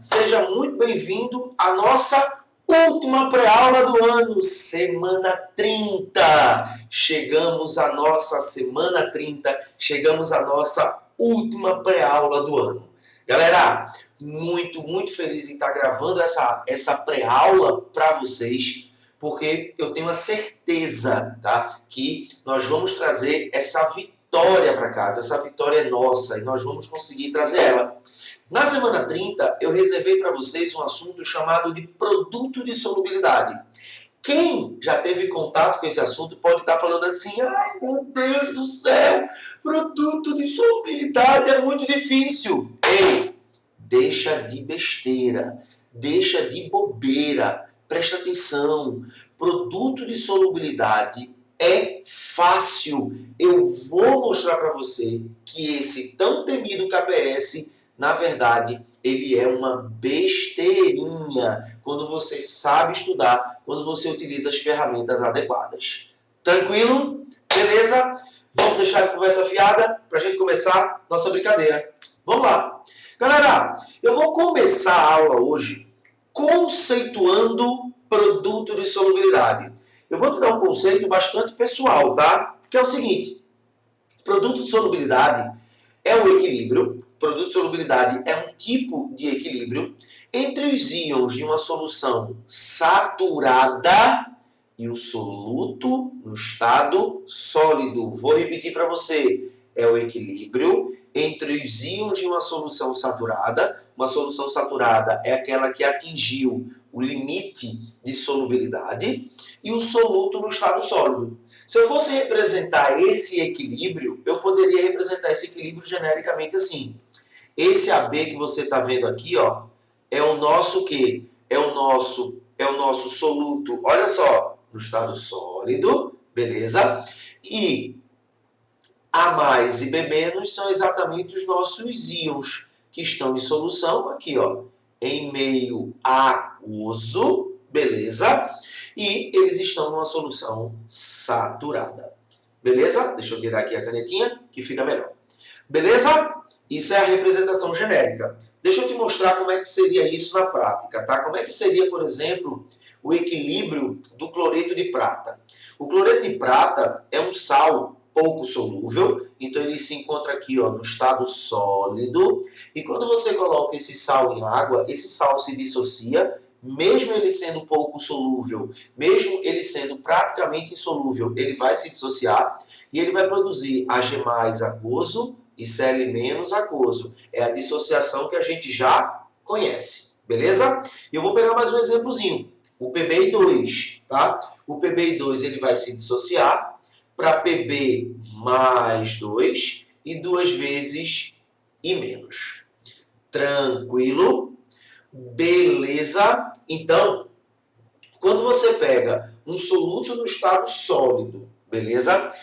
Seja muito bem-vindo à nossa última pré-aula do ano, semana 30. Chegamos à nossa semana 30, chegamos à nossa última pré-aula do ano. Galera, muito feliz em estar gravando essa pré-aula para vocês, porque eu tenho a certeza, tá, que nós vamos trazer essa vitória para casa. Essa vitória é nossa e nós vamos conseguir trazer ela. Na semana 30, eu reservei para vocês um assunto chamado de produto de solubilidade. Quem já teve contato com esse assunto pode estar falando assim: ai meu Deus do céu, produto de solubilidade é muito difícil. Ei, deixa de besteira, deixa de bobeira, presta atenção. Produto de solubilidade é fácil. Eu vou mostrar para você que esse tão temido KPS, na verdade, ele é uma besteirinha quando você sabe estudar, quando você utiliza as ferramentas adequadas. Tranquilo? Beleza? Vamos deixar a conversa fiada para a gente começar nossa brincadeira. Vamos lá. Galera, eu vou começar a aula hoje conceituando produto de solubilidade. Eu vou te dar um conceito bastante pessoal, tá? Que é o seguinte: produto de solubilidade é um equilíbrio, produto de solubilidade é um tipo de equilíbrio entre os íons de uma solução saturada e o soluto no estado sólido. Vou repetir para você. É o equilíbrio entre os íons de uma solução saturada. Uma solução saturada é aquela que atingiu o limite de solubilidade, e o soluto no estado sólido. Se eu fosse representar esse equilíbrio, eu poderia representar esse equilíbrio genericamente assim. Esse AB que você está vendo aqui, ó, é o nosso quê? É o nosso soluto, olha só, no estado sólido, beleza? E A mais e B menos são exatamente os nossos íons que estão em solução aqui, ó, em meio aquoso, beleza? E eles estão numa solução saturada. Beleza? Deixa eu tirar aqui a canetinha, que fica melhor. Beleza? Isso é a representação genérica. Deixa eu te mostrar como é que seria isso na prática, tá? Como é que seria, por exemplo, o equilíbrio do cloreto de prata. O cloreto de prata é um sal pouco solúvel, então ele se encontra aqui, ó, no estado sólido, e quando você coloca esse sal em água, esse sal se dissocia, mesmo ele sendo pouco solúvel, mesmo ele sendo praticamente insolúvel, ele vai se dissociar e ele vai produzir Ag+ aquoso e Cl- aquoso. É a dissociação que a gente já conhece, beleza? E eu vou pegar mais um exemplozinho, o PbI2, tá? O PbI2 ele vai se dissociar para Pb mais 2 e 2 vezes I-. Tranquilo? Beleza? Então, quando você pega um soluto no estado sólido, beleza?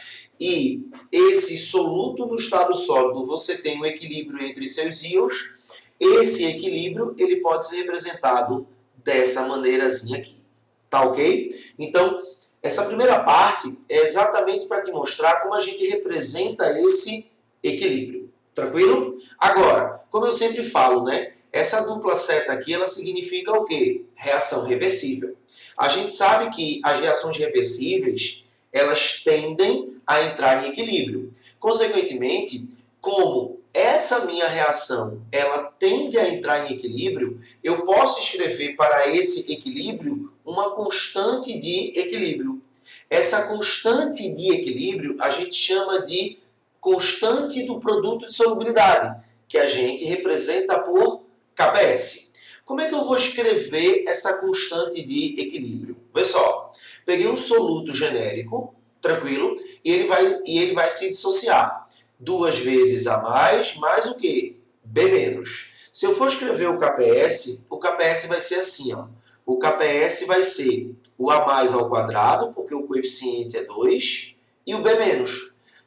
E esse soluto no estado sólido, você tem um equilíbrio entre seus íons. Esse equilíbrio, ele pode ser representado dessa maneirazinha aqui. Tá ok? Então, essa primeira parte é exatamente para te mostrar como a gente representa esse equilíbrio. Tranquilo? Agora, como eu sempre falo, né? Essa dupla seta aqui, ela significa o quê? Reação reversível. A gente sabe que as reações reversíveis, elas tendem a entrar em equilíbrio. Consequentemente, como essa minha reação, ela tende a entrar em equilíbrio, eu posso escrever para esse equilíbrio uma constante de equilíbrio. Essa constante de equilíbrio a gente chama de constante do produto de solubilidade, que a gente representa por KPS. Como é que eu vou escrever essa constante de equilíbrio? Vê só, peguei um soluto genérico, tranquilo, e ele vai se dissociar. 2 vezes A+, mais o quê? B-. Se eu for escrever o KPS vai ser assim, ó. O KPS vai ser o A+ ao quadrado, porque o coeficiente é 2, e o B-.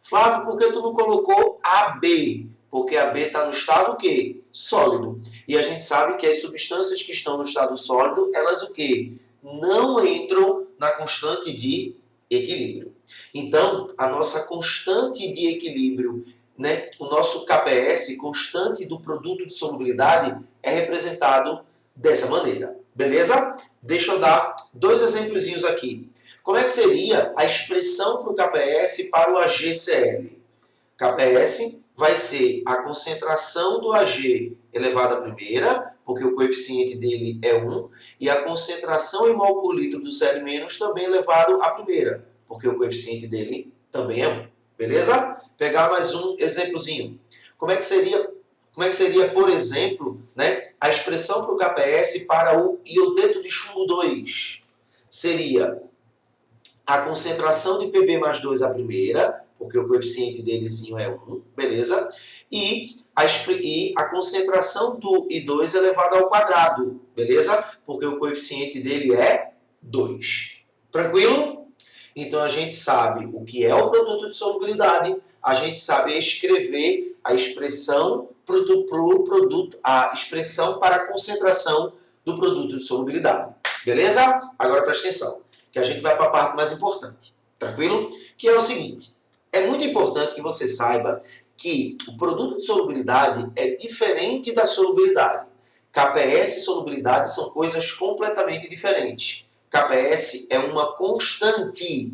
Flávio, por que tu não colocou AB? Porque AB está no estado o quê? Sólido. E a gente sabe que as substâncias que estão no estado sólido, elas o quê? Não entram na constante de equilíbrio. Então, a nossa constante de equilíbrio né, o nosso KPS, constante do produto de solubilidade, é representado dessa maneira. Beleza? Deixa eu dar dois exemplozinhos aqui. Como é que seria a expressão para o KPS para o AgCl? KPS vai ser a concentração do Ag elevado à primeira, porque o coeficiente dele é 1, e a concentração em mol por litro do Cl- também elevado à primeira, porque o coeficiente dele também é 1. Beleza? Pegar mais um exemplozinho. Como é que seria, por exemplo, né, a expressão para o KPS para o iodeto de chumbo 2? Seria a concentração de Pb mais 2 à primeira, porque o coeficiente delezinho é 1, beleza? E a concentração do I2 elevado ao quadrado, beleza? Porque o coeficiente dele é 2. Tranquilo? Então a gente sabe o que é o produto de solubilidade, a gente sabe escrever a expressão a expressão para a concentração do produto de solubilidade. Beleza? Agora presta atenção, que a gente vai para a parte mais importante. Tranquilo? Que é o seguinte, é muito importante que você saiba que o produto de solubilidade é diferente da solubilidade. KPS e solubilidade são coisas completamente diferentes. KPS é uma constante.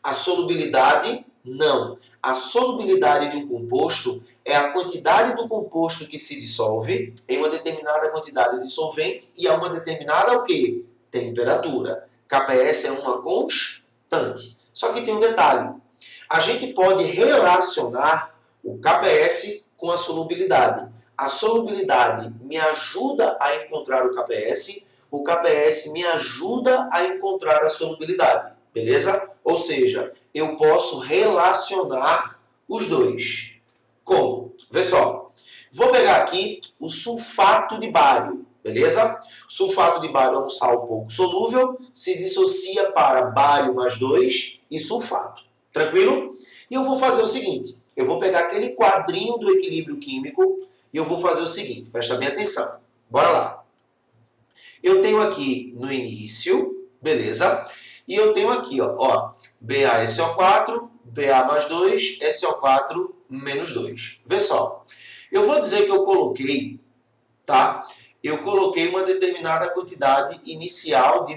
A solubilidade, não. A solubilidade de um composto é a quantidade do composto que se dissolve em uma determinada quantidade de solvente e a uma determinada o quê? Temperatura. KPS é uma constante. Só que tem um detalhe. A gente pode relacionar o KPS com a solubilidade. A solubilidade me ajuda a encontrar o KPS me ajuda a encontrar a solubilidade. Beleza? Ou seja, eu posso relacionar os dois. Como? Vê só. Vou pegar aqui o sulfato de bário. Beleza? Sulfato de bário é um sal pouco solúvel, se dissocia para bário mais 2 e sulfato. Tranquilo? E eu vou fazer o seguinte, eu vou pegar aquele quadrinho do equilíbrio químico e eu vou fazer o seguinte, presta bem atenção. Bora lá. Eu tenho aqui no início, beleza? E eu tenho aqui, ó BaSO4, Ba mais 2, SO4 menos 2. Vê só. Eu vou dizer que eu coloquei, tá? Eu coloquei uma determinada quantidade inicial de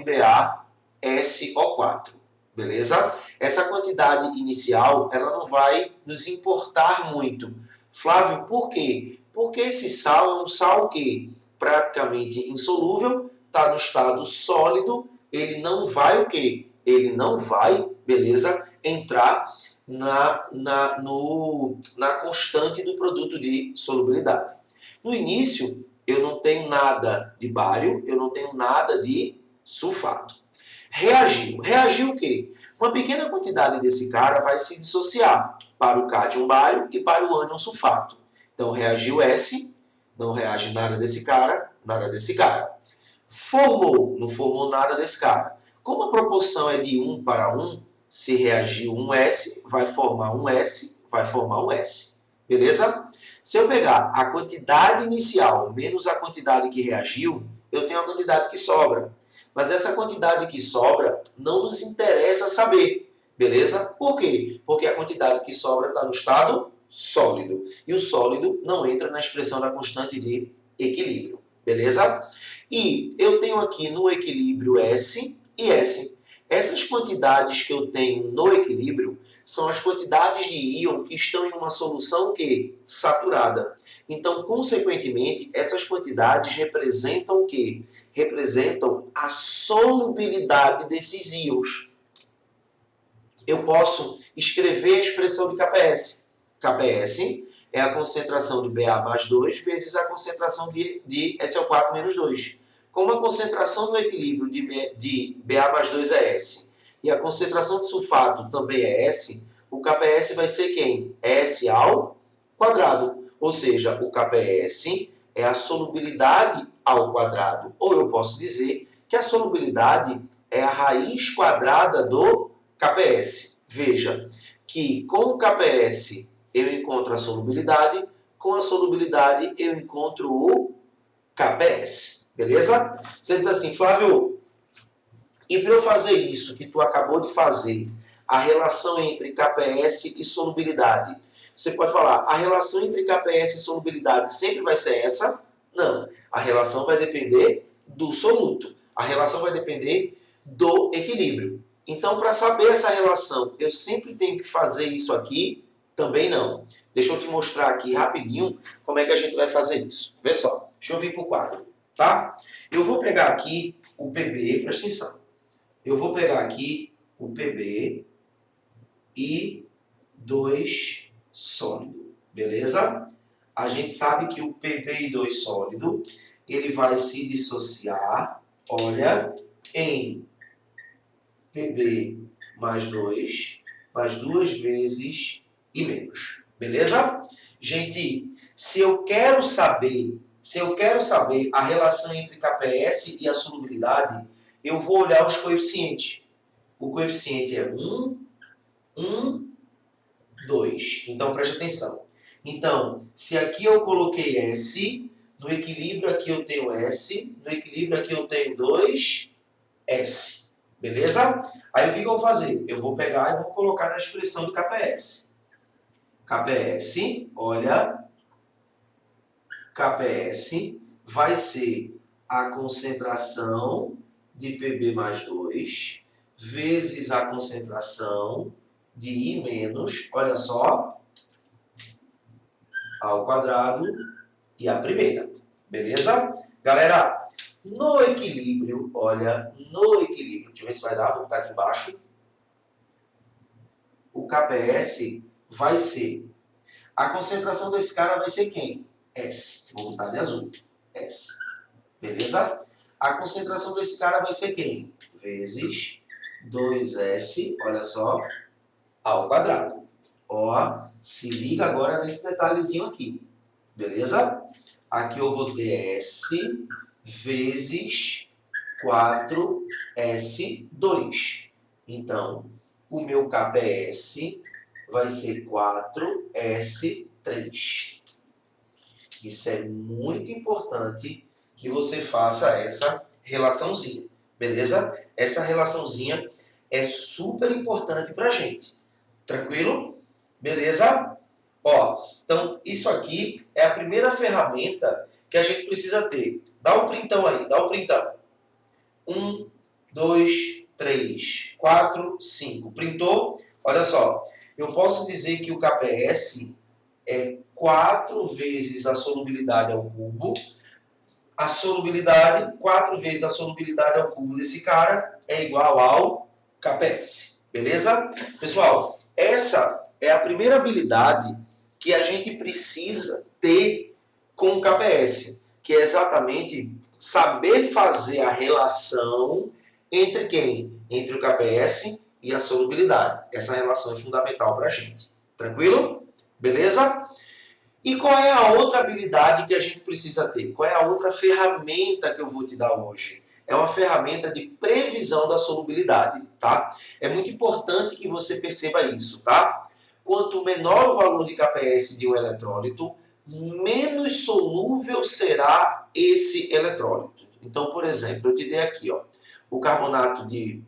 BaSO4, beleza? Essa quantidade inicial, ela não vai nos importar muito. Flávio, por quê? Porque esse sal é um sal que praticamente insolúvel, está no estado sólido, ele não vai o quê? Ele não vai, beleza, entrar na constante do produto de solubilidade. No início, eu não tenho nada de bário, eu não tenho nada de sulfato. Reagiu. Reagiu o quê? Uma pequena quantidade desse cara vai se dissociar para o cátion bário e para o ânion sulfato. Então, reagiu S, não reage nada desse cara, nada desse cara. Formou, não formou nada desse cara. Como a proporção é de 1 para 1, se reagiu um S, vai formar um S, vai formar um S. Beleza? Se eu pegar a quantidade inicial menos a quantidade que reagiu, eu tenho a quantidade que sobra. Mas essa quantidade que sobra não nos interessa saber. Beleza? Por quê? Porque a quantidade que sobra está no estado sólido. E o sólido não entra na expressão da constante de equilíbrio. Beleza? E eu tenho aqui no equilíbrio S e S. Essas quantidades que eu tenho no equilíbrio são as quantidades de íon que estão em uma solução que saturada. Então, consequentemente, essas quantidades representam o quê? Representam a solubilidade desses íons. Eu posso escrever a expressão de KPS. KPS é a concentração de Ba mais 2 vezes a concentração de SO4 menos 2. Como a concentração no equilíbrio de Ba mais 2 é S e a concentração de sulfato também é S, o KPS vai ser quem? S ao quadrado. Ou seja, o KPS é a solubilidade ao quadrado. Ou eu posso dizer que a solubilidade é a raiz quadrada do KPS. Veja que com o KPS eu encontro a solubilidade, com a solubilidade eu encontro o KPS. Beleza? Você diz assim, Flávio, e para eu fazer isso que tu acabou de fazer, a relação entre KPS e solubilidade, Você pode falar, a relação entre KPS e solubilidade sempre vai ser essa? Não. A relação vai depender do soluto. A relação vai depender do equilíbrio. Então, para saber essa relação, eu sempre tenho que fazer isso aqui? Também não. Deixa eu te mostrar aqui rapidinho como é que a gente vai fazer isso. Vê só, deixa eu vir para o quadro, tá? Eu vou pegar aqui o PB, presta atenção. Eu vou pegar aqui o PB e 2 sólido, beleza? A gente sabe que o PB2 sólido, ele vai se dissociar, olha, em PB mais 2, mais 2 vezes e menos, beleza? Gente, se eu quero saber a relação entre KPS e a solubilidade, eu vou olhar os coeficientes. O coeficiente é 1, 2. Então, preste atenção. Então, se aqui eu coloquei S, no equilíbrio aqui eu tenho S, no equilíbrio aqui eu tenho 2, S. Beleza? Aí o que eu vou fazer? Eu vou pegar e vou colocar na expressão do KPS. KPS, olha, KPS vai ser a concentração de PB mais 2 vezes a concentração de I menos, olha só, ao quadrado e a primeira. Beleza? Galera, no equilíbrio, olha, no equilíbrio, deixa eu ver se vai dar, vou botar aqui embaixo. O KPS vai ser, a concentração desse cara vai ser quem? S. Vou botar de azul. S. Beleza? A concentração desse cara vai ser quem? Vezes 2S, olha só, ao quadrado. Ó, se liga agora nesse detalhezinho aqui. Beleza? Aqui eu vou ter S vezes 4S2. Então, o meu KPS vai ser 4S3. Isso é muito importante que você faça essa relaçãozinha, beleza? Essa relaçãozinha é super importante para a gente. Tranquilo? Beleza? Ó, então, isso aqui é a primeira ferramenta que a gente precisa ter. Dá um printão aí, dá um printão. 1, 2, 3, 4, 5. Printou? Olha só, eu posso dizer que o KPS é 4 vezes a solubilidade ao cubo. A solubilidade, 4 vezes a solubilidade ao cubo desse cara é igual ao KPS. Beleza? Pessoal, essa é a primeira habilidade que a gente precisa ter com o KPS, que é exatamente saber fazer a relação entre quem? Entre o KPS e a solubilidade. Essa relação é fundamental para a gente. Tranquilo? Beleza? E qual é a outra habilidade que a gente precisa ter? Qual é a outra ferramenta que eu vou te dar hoje? É uma ferramenta de previsão da solubilidade, tá? É muito importante que você perceba isso, tá? Quanto menor o valor de KPS de um eletrólito, menos solúvel será esse eletrólito. Então, por exemplo, eu te dei aqui, ó, o carbonato de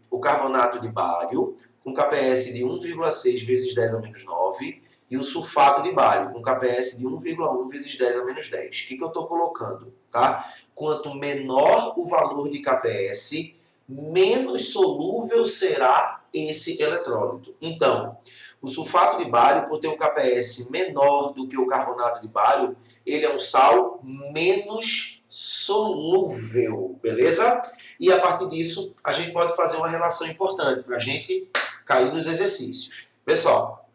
bário com KPS de 1,6 vezes 10 a menos 9 e o sulfato de bário com KPS de 1,1 vezes 10 a menos 10. O que eu estou colocando? Tá? Quanto menor o valor de KPS, menos solúvel será esse eletrólito. Então, o sulfato de bário, por ter um KPS menor do que o carbonato de bário, ele é um sal menos solúvel, beleza? E a partir disso, a gente pode fazer uma relação importante para a gente cair nos exercícios. Pessoal,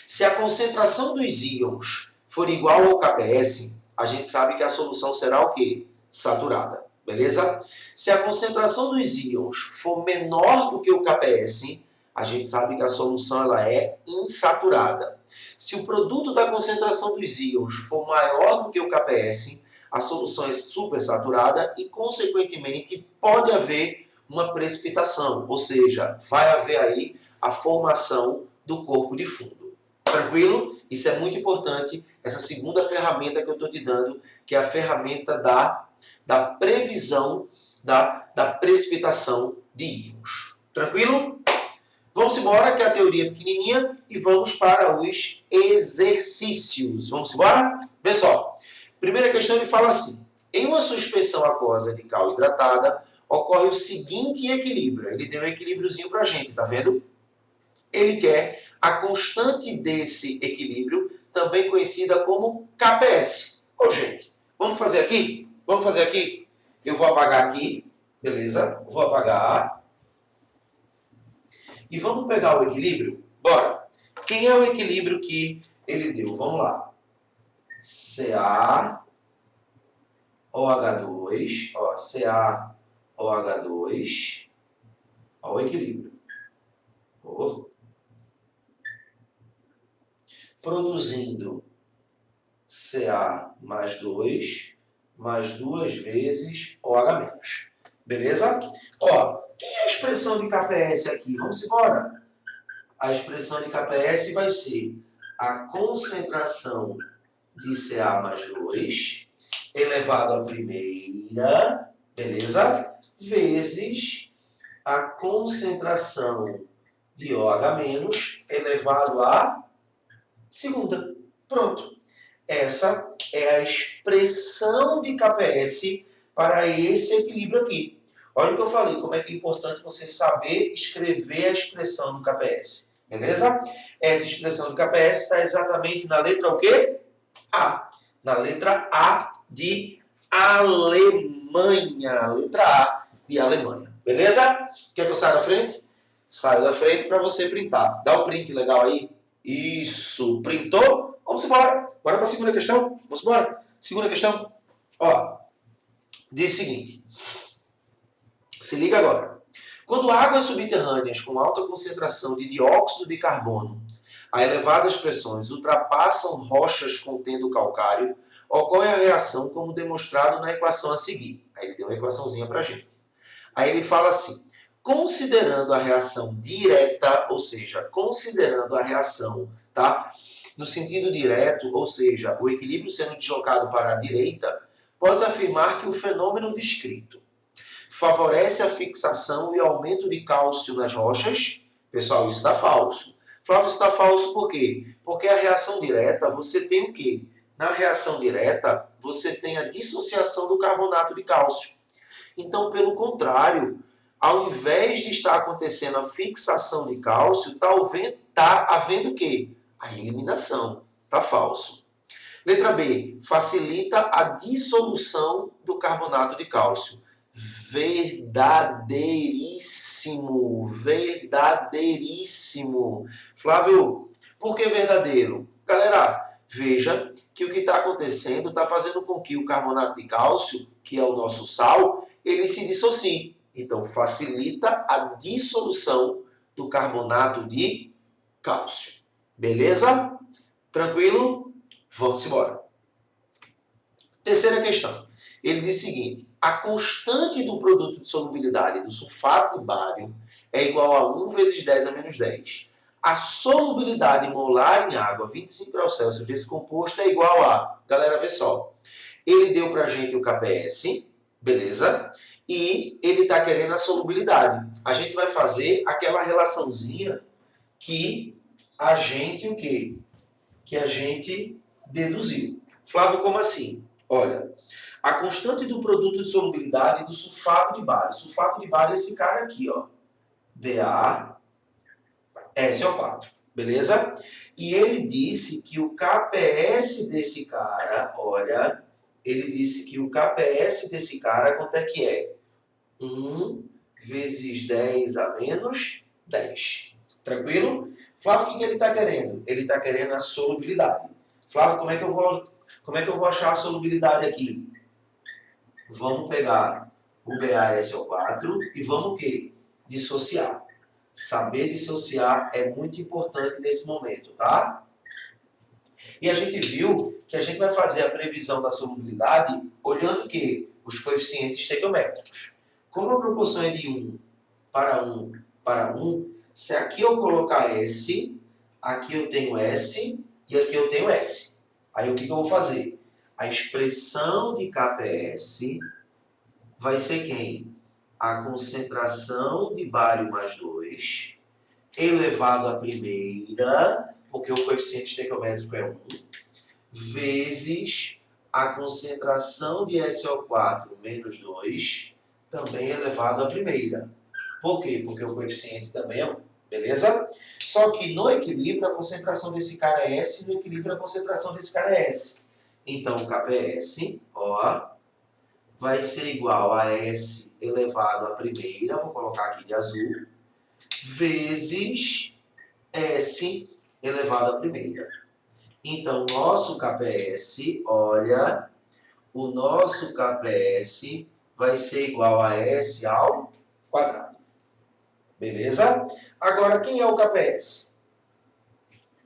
se a concentração dos íons for igual ao KPS, a gente sabe que a solução será o quê? Saturada, beleza? Se a concentração dos íons for menor do que o KPS, a gente sabe que a solução ela é insaturada. Se o produto da concentração dos íons for maior do que o KPS, a solução é supersaturada e, consequentemente, pode haver uma precipitação, ou seja, vai haver aí a formação do corpo de fundo. Tranquilo? Isso é muito importante, essa segunda ferramenta que eu estou te dando, que é a ferramenta da previsão da precipitação de íons. Tranquilo? Vamos embora, que a teoria é pequenininha, e vamos para os exercícios. Vamos embora? Vê só. Primeira questão, ele fala assim. Em uma suspensão aquosa de cal hidratada, ocorre o seguinte equilíbrio. Ele deu um equilíbriozinho para a gente, tá vendo? Ele quer a constante desse equilíbrio, também conhecida como KPS. Ô, gente, vamos fazer aqui? Vamos fazer aqui? Eu vou apagar aqui, beleza? Vou apagar. E vamos pegar o equilíbrio? Bora! Quem é o equilíbrio que ele deu? Vamos lá. CaOH2, ó, CaOH2, ó o equilíbrio. Oh. Produzindo Ca mais 2, mais 2 vezes OH-. Beleza? Ó, quem é a expressão de KPS aqui? Vamos embora. A expressão de KPS vai ser a concentração de Ca mais 2 elevado à primeira, beleza? Vezes a concentração de OH- elevado à segunda. Pronto. Essa é a expressão de KPS para esse equilíbrio aqui. Olha o que eu falei, como é que é importante você saber escrever a expressão do KPS. Beleza? Essa expressão do KPS está exatamente na letra o quê? A. Na letra A de Alemanha. Letra A de Alemanha. Beleza? Quer que eu saia da frente? Saio da frente para você printar. Dá o print legal aí. Isso. Printou? Vamos embora. Bora para a segunda questão? Vamos embora. Segunda questão. Ó. Diz o seguinte. Se liga agora. Quando águas subterrâneas com alta concentração de dióxido de carbono a elevadas pressões ultrapassam rochas contendo calcário, ocorre a reação como demonstrado na equação a seguir. Aí ele deu uma equaçãozinha para a gente. Aí ele fala assim, considerando a reação direta, ou seja, considerando a reação, tá? No sentido direto, ou seja, o equilíbrio sendo deslocado para a direita, pode afirmar que o fenômeno descrito favorece a fixação e aumento de cálcio nas rochas. Pessoal, isso está falso. Flávio, isso está falso por quê? Porque a reação direta, você tem o quê? Na reação direta, você tem a dissociação do carbonato de cálcio. Então, pelo contrário, ao invés de estar acontecendo a fixação de cálcio, está havendo o quê? A eliminação. Está falso. Letra B. Facilita a dissolução do carbonato de cálcio. Verdadeiríssimo. Verdadeiríssimo. Flávio, por que verdadeiro? Galera, veja que o que está acontecendo está fazendo com que o carbonato de cálcio, que é o nosso sal, ele se dissocie. Então, facilita a dissolução do carbonato de cálcio. Beleza? Tranquilo? Vamos embora. Terceira questão. Ele diz o seguinte, a constante do produto de solubilidade do sulfato de bário é igual a 1 vezes 10 a menos 10. A solubilidade molar em água, 25 graus Celsius, desse composto é igual a... Galera, vê só. Ele deu pra gente o KPS, beleza? E ele está querendo a solubilidade. A gente vai fazer aquela relaçãozinha que a gente, o quê? Que a gente deduziu. Flávio, como assim? Olha, a constante do produto de solubilidade do sulfato de bário. Sulfato de bário é esse cara aqui, ó. BaSO4. Beleza? E ele disse que o KPS desse cara, olha, ele disse que o KPS desse cara, quanto é que é? 1 vezes 10 a menos 10. Tranquilo? Flávio, o que ele está querendo? Ele está querendo a solubilidade. Flávio, como é que eu vou achar a solubilidade aqui? Vamos pegar o BaSO4 e vamos o quê? Dissociar. Saber dissociar é muito importante nesse momento, tá? E a gente viu que a gente vai fazer a previsão da solubilidade olhando o quê? Os coeficientes estequiométricos. Como a proporção é de 1 para 1 para 1, se aqui eu colocar S, aqui eu tenho S e aqui eu tenho S. Aí o que eu vou fazer? A expressão de KPS vai ser quem? A concentração de bário mais 2 elevado à primeira, porque o coeficiente estequiométrico é 1, vezes a concentração de SO4 menos 2, também elevado à primeira. Por quê? Porque o coeficiente também é 1, beleza? Só que no equilíbrio a concentração desse cara é S, no equilíbrio a concentração desse cara é S. Então o KPS, ó, vai ser igual a S elevado à primeira, vou colocar aqui de azul, vezes S elevado à primeira. Então, nosso KPS, olha, o nosso KPS vai ser igual a S ao quadrado. Beleza? Agora, quem é o KPS?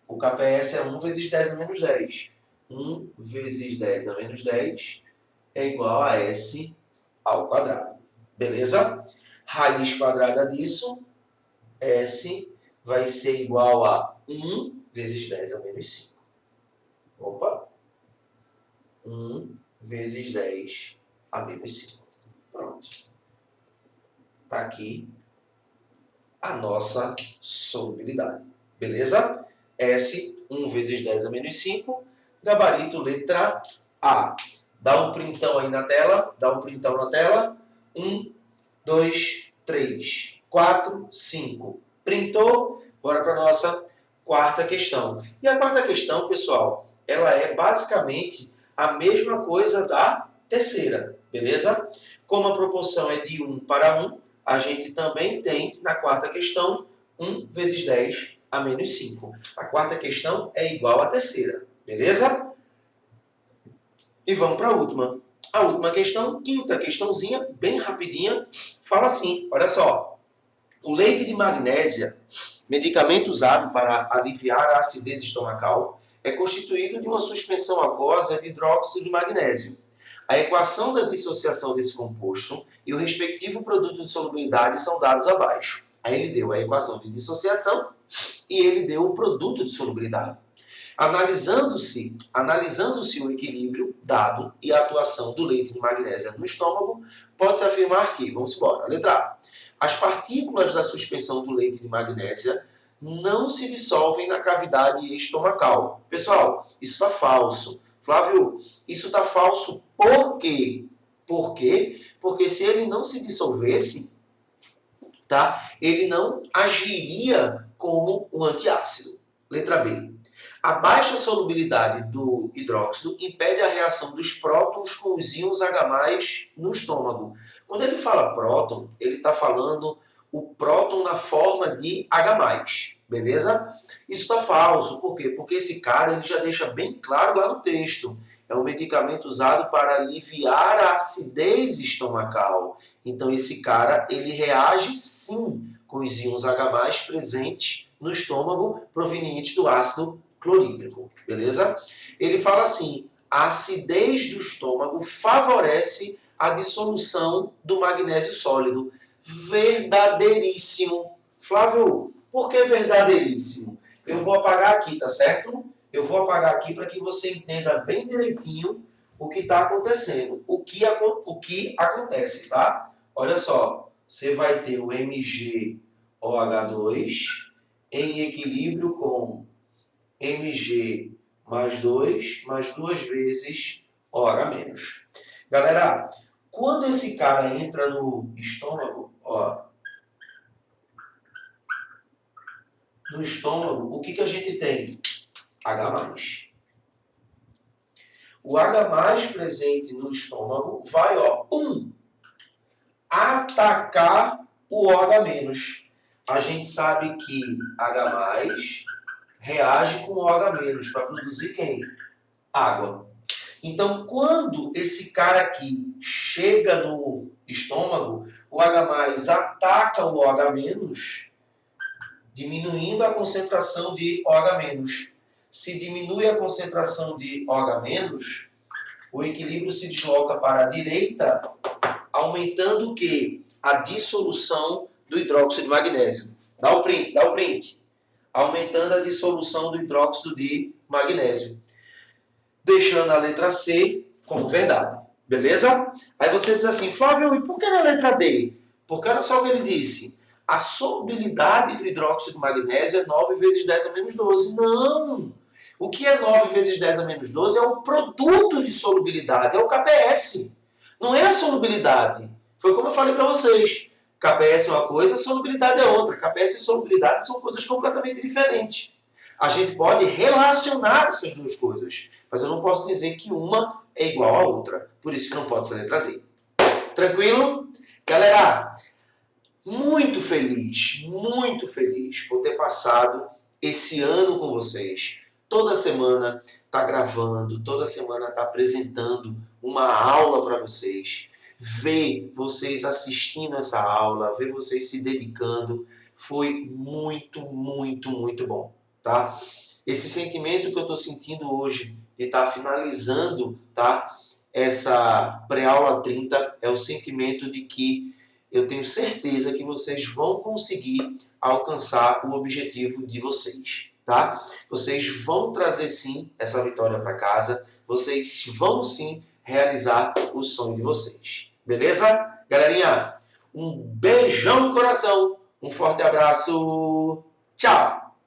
O KPS é 1 vezes 10 a menos 10. 1 vezes 10 a menos 10 é igual a S ao quadrado. Beleza? Raiz quadrada disso, S vai ser igual a 1 vezes 10 a menos 5. Opa! 1 vezes 10 a menos 5. Pronto. Está aqui a nossa solubilidade. Beleza? S, 1 vezes 10 a menos 5. Gabarito, letra A. Dá um printão aí na tela. Dá um printão na tela. 1, 2, 3, 4, 5. Printou? Bora para a nossa quarta questão. E a quarta questão, pessoal, ela é basicamente a mesma coisa da terceira, beleza? Como a proporção é de 1 para 1, a gente também tem na quarta questão 1 vezes 10 a menos 5. A quarta questão é igual à terceira, beleza? E vamos para a última. A última questão, quinta questãozinha, bem rapidinha, fala assim, olha só. O leite de magnésia, medicamento usado para aliviar a acidez estomacal, é constituído de uma suspensão aquosa de hidróxido de magnésio. A equação da dissociação desse composto e o respectivo produto de solubilidade são dados abaixo. Aí ele deu a equação de dissociação e ele deu o produto de solubilidade. Analisando-se o equilíbrio dado e a atuação do leite de magnésia no estômago, pode-se afirmar que, vamos embora, letra A, as partículas da suspensão do leite de magnésia não se dissolvem na cavidade estomacal. Pessoal, isso está falso. Flávio, isso está falso por quê? Por quê? Porque se ele não se dissolvesse, tá? Ele não agiria como um antiácido. Letra B. A baixa solubilidade do hidróxido impede a reação dos prótons com os íons H+, no estômago. Quando ele fala próton, ele está falando o próton na forma de H+, beleza? Isso está falso, por quê? Porque esse cara ele já deixa bem claro lá no texto. É um medicamento usado para aliviar a acidez estomacal. Então esse cara ele reage sim com os íons H+, presentes no estômago provenientes do ácido clorídrico, beleza? Ele fala assim, a acidez do estômago favorece a dissolução do magnésio sólido. Verdadeiríssimo. Flávio, por que verdadeiríssimo? Eu vou apagar aqui, tá certo? Eu vou apagar aqui para que você entenda bem direitinho o que está acontecendo. O que acontece, tá? Olha só, você vai ter o MgOH2 em equilíbrio com Mg mais 2 vezes OH-. Galera, quando esse cara entra no estômago, ó, no estômago, o que a gente tem? H+. O H+ presente no estômago vai, ó, atacar o OH-. A gente sabe que H+ reage com OH- para produzir quem? Água. Então, quando esse cara aqui chega no estômago, o H+ ataca o OH-, diminuindo a concentração de OH-. Se diminui a concentração de OH-, o equilíbrio se desloca para a direita, aumentando o quê? A dissolução do hidróxido de magnésio. Dá o print. Aumentando a dissolução do hidróxido de magnésio. Deixando a letra C como verdade. Beleza? Aí você diz assim, Flávio, e por que na letra D? Porque olha só o que ele disse. a solubilidade do hidróxido de magnésio é 9 vezes 10 a menos 12. Não! O que é 9 vezes 10 a menos 12 é o produto de solubilidade, é o KPS. Não é a solubilidade. Foi como eu falei para vocês. KPS é uma coisa, solubilidade é outra. KPS e solubilidade são coisas completamente diferentes. A gente pode relacionar essas duas coisas, mas eu não posso dizer que uma é igual à outra. Por isso que não pode ser letra D. Tranquilo? Galera, muito feliz por ter passado esse ano com vocês. Toda semana tá gravando, toda semana tá apresentando uma aula para vocês. Ver vocês assistindo essa aula, ver vocês se dedicando, foi muito bom, tá? Esse sentimento que eu estou sentindo hoje de estar finalizando, tá? Essa pré-aula 30 é o sentimento de que eu tenho certeza que vocês vão conseguir alcançar o objetivo de vocês, tá? Vocês vão trazer sim essa vitória para casa, vocês vão sim realizar o sonho de vocês. Beleza? Galerinha, um beijão no coração, um forte abraço, tchau!